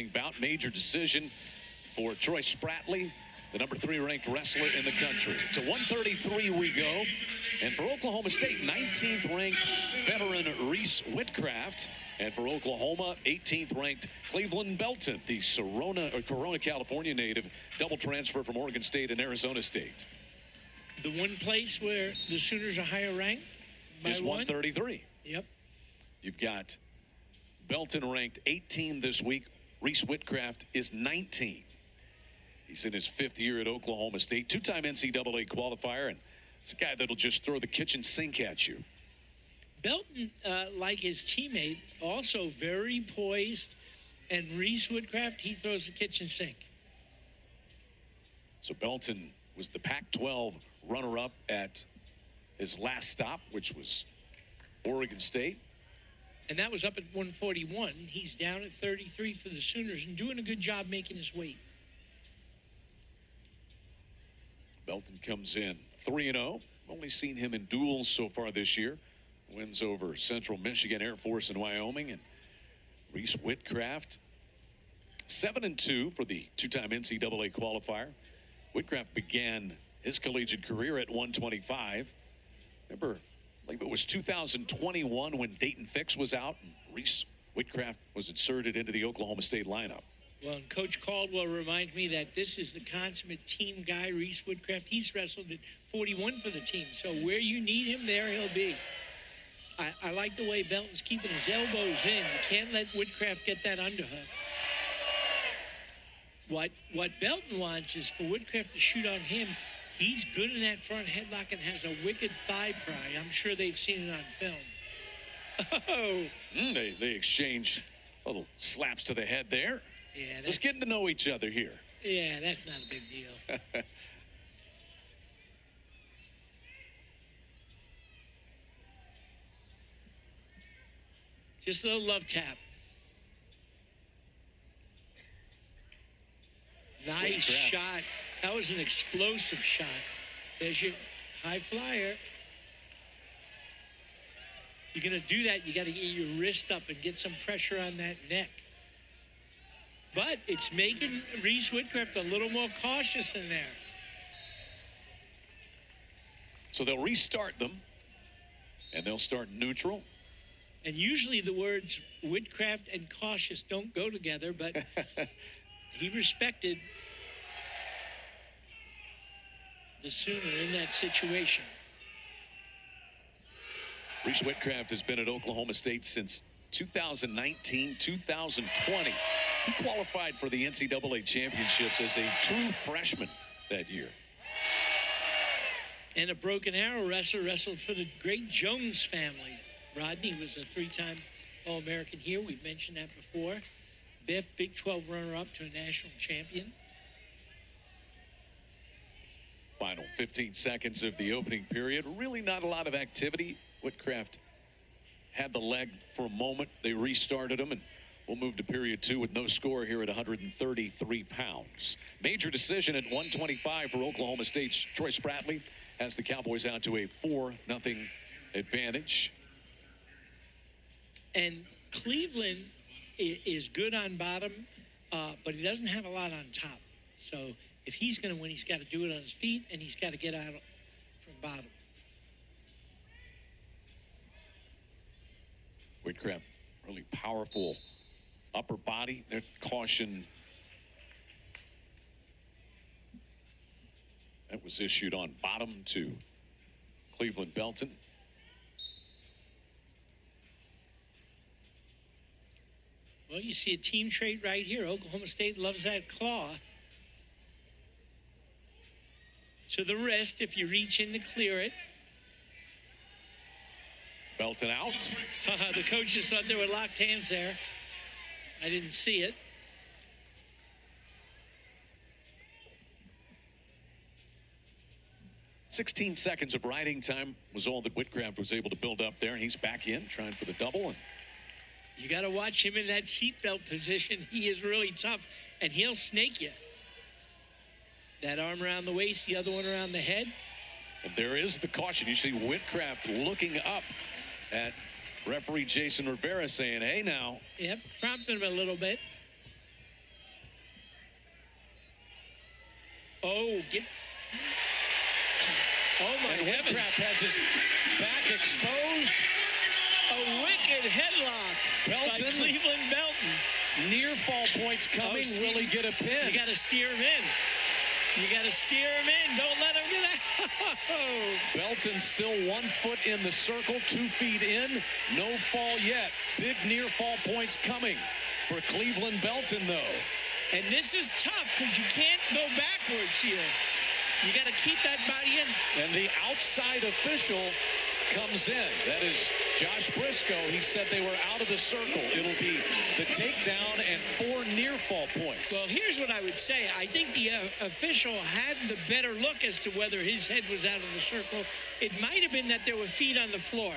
Bout major decision for Troy Spratley, the number 3 ranked wrestler in the country. To 133 we go. And for Oklahoma State, 19th ranked veteran Reece Witcraft. And for Oklahoma, 18th ranked Cleveland Belton, the Corona, California native, double transfer from Oregon State and Arizona State. The one place where the Sooners are higher ranked is 133. Yep. You've got Belton ranked 18 this week. Reece Witcraft is 19. He's in his 5th year at Oklahoma State, 2-time NCAA qualifier, and it's a guy that'll just throw the kitchen sink at you. Belton, like his teammate, also very poised, and Reece Witcraft, he throws the kitchen sink. So Belton was the Pac-12 runner-up at his last stop, which was Oregon State. And that was up at 141. He's down at 33 for the Sooners and doing a good job making his weight. Belton comes in 3-0. Only seen him in duels so far this year. Wins over Central Michigan, Air Force, and Wyoming. And Reece Witcraft, 7-2 for the 2-time NCAA qualifier. Witcraft began his collegiate career at 125. Remember, I believe it was 2021 when Dayton Fix was out and Reece Witcraft was inserted into the Oklahoma State lineup. Well, and Coach Caldwell reminds me that this is the consummate team guy, Reece Witcraft. He's wrestled at 41 for the team. So where you need him, there he'll be. I like the way Belton's keeping his elbows in. You can't let Witcraft get that underhook. What Belton wants is for Witcraft to shoot on him. He's good in that front headlock and has a wicked thigh pry. I'm sure they've seen it on film. Oh. They exchange little slaps to the head there. Yeah, just getting to know each other here. Yeah, that's not a big deal. Just a little love tap. Nice shot. That was an explosive shot. There's your high flyer. If you're going to do that, you got to get your wrist up and get some pressure on that neck. But it's making Reece Witcraft a little more cautious in there. So they'll restart them, and they'll start neutral. And usually the words Witcraft and cautious don't go together, but he respected the Sooner in that situation. Reece Witcraft has been at Oklahoma State since 2019, 2020. He qualified for the NCAA championships as a true freshman that year. And a broken arrow wrestler wrestled for the great Jones family. Rodney was a 3-time All-American here. We've mentioned that before. Biff, Big 12 runner-up to a national champion. Final 15 seconds of the opening period. Really not a lot of activity. Witcraft had the leg for a moment. They restarted him, and we'll move to period 2 with no score here at 133 pounds. Major decision at 125 for Oklahoma State's Troy Spratley has the Cowboys out to a 4-0 advantage. And Cleveland is good on bottom, but he doesn't have a lot on top. So if he's going to win, he's got to do it on his feet, and he's got to get out from bottom. Witcraft, really powerful upper body. That caution that was issued on bottom to Cleveland Belton. Well, you see a team trait right here. Oklahoma State loves that claw. To the wrist if you reach in to clear it. Belton out. The coaches thought there were locked hands there. I didn't see it. "16 seconds of riding time was all that Witcraft was able to build up there, and he's back in trying for the double. And you got to watch him in that seatbelt position. He is really tough, and he'll snake you. That arm around the waist, the other one around the head. And there is the caution. You see Witcraft looking up at referee Jason Rivera saying, hey now. Yep, prompted him a little bit. Oh, oh my And heavens. Witcraft has his back exposed. A wicked headlock Belton. by Cleveland Belton. Near fall points coming. Will he get a pin? You got to steer him in. You got to steer him in. Don't let him get out. Belton still 1 foot in the circle, 2 feet in. No fall yet. Big near fall points coming for Cleveland Belton, though. And this is tough because you can't go backwards here. You got to keep that body in. And the outside official comes in. That is Josh Briscoe. He said they were out of the circle. It'll be the takedown and 4 near fall points. Well, here's what I would say. I think the official had the better look as to whether his head was out of the circle. It might have been that there were feet on the floor,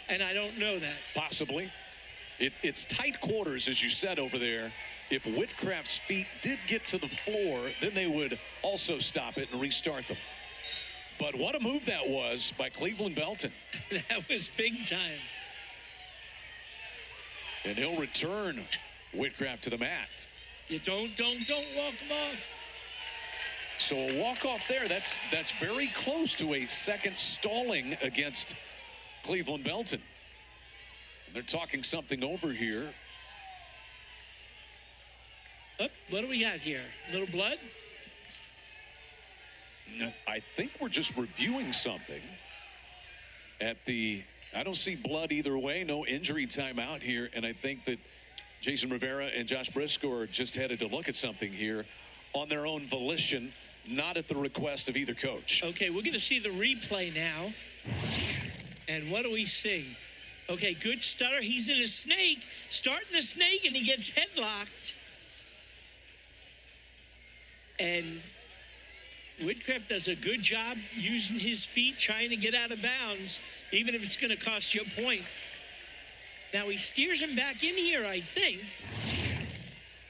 and I don't know that. Possibly. It's tight quarters, as you said over there. If Witcraft's feet did get to the floor, then they would also stop it and restart them. But what a move that was by Cleveland Belton. That was big time. And he'll return Witcraft to the mat. You don't walk him off. So a walk-off there, that's very close to a second stalling against Cleveland Belton. And they're talking something over here. Oh, what do we got here? A little blood? I think we're just reviewing something at the, I don't see blood either way, no injury timeout here, and I think that Jason Rivera and Josh Briscoe are just headed to look at something here on their own volition, not at the request of either coach. Okay, we're going to see the replay now. And what do we see? Okay, good stutter. He's in a snake, starting a snake, and he gets headlocked. And Witcraft does a good job using his feet, trying to get out of bounds, even if it's going to cost you a point. Now he steers him back in here, I think.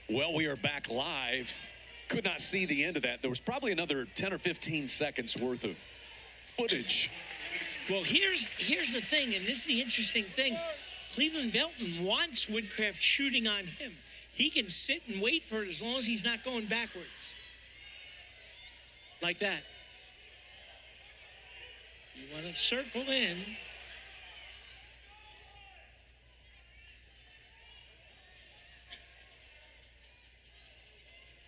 Well, we are back live. Could not see the end of that. There was probably another 10 or 15 seconds worth of footage. Well, here's the thing, and this is the interesting thing. Cleveland Belton wants Witcraft shooting on him. He can sit and wait for it as long as he's not going backwards. Like that. You want to circle in.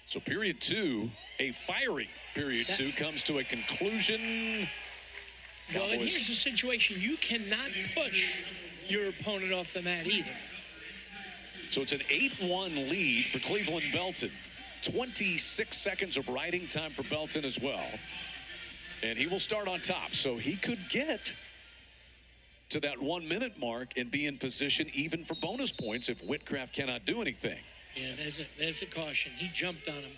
So period 2, a fiery period 2, comes to a conclusion. Well, and here's the situation. You cannot push your opponent off the mat either. So it's an 8-1 lead for Cleveland Belton. 26 seconds of riding time for Belton as well. And he will start on top. So he could get to that 1 minute mark and be in position even for bonus points if Witcraft cannot do anything. Yeah, there's a caution. He jumped on him.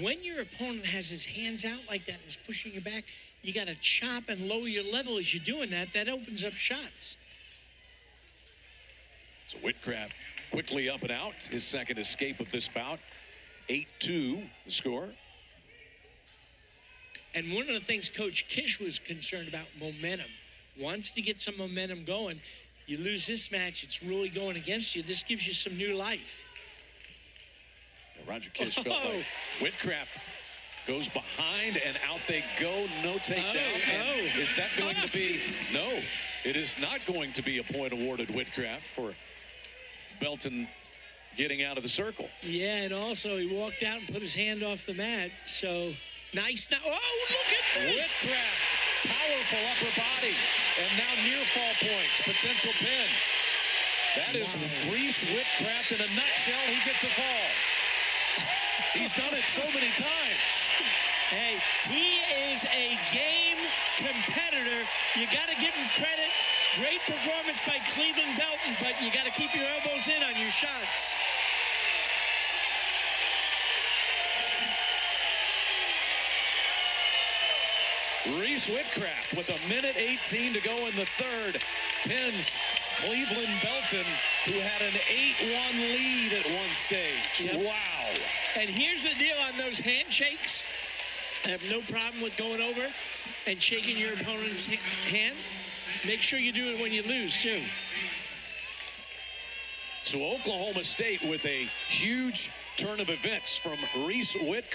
When your opponent has his hands out like that and is pushing you back, you got to chop and lower your level as you're doing that. That opens up shots. So Witcraft quickly up and out. His second escape of this bout. 8-2 the score. And one of the things Coach Kish was concerned about, momentum. Wants to get some momentum going. You lose this match, it's really going against you. This gives you some new life. Roger Kish felt like Witcraft goes behind and out they go. No takedown. Is that going to be? No, it is not going to be a point awarded Witcraft for Belton getting out of the circle. Yeah, and also he walked out and put his hand off the mat. So nice. Now, oh, look at this. Witcraft, powerful upper body, and now near fall points, potential pin. That is Reece Witcraft in a nutshell. He gets a fall. He's done it so many times. Hey, he is a game competitor. You got to give him credit. Great performance by Cleveland Belton, but you got to keep your elbows in on your shots. Reece Witcraft with 1:18 to go in the third pins Cleveland Belton, who had an 8-1 lead at one stage. Yep. Wow. And here's the deal on those handshakes. I have no problem with going over and shaking your opponent's hand. Make sure you do it when you lose, too. So Oklahoma State with a huge turn of events from Reece Witcraft.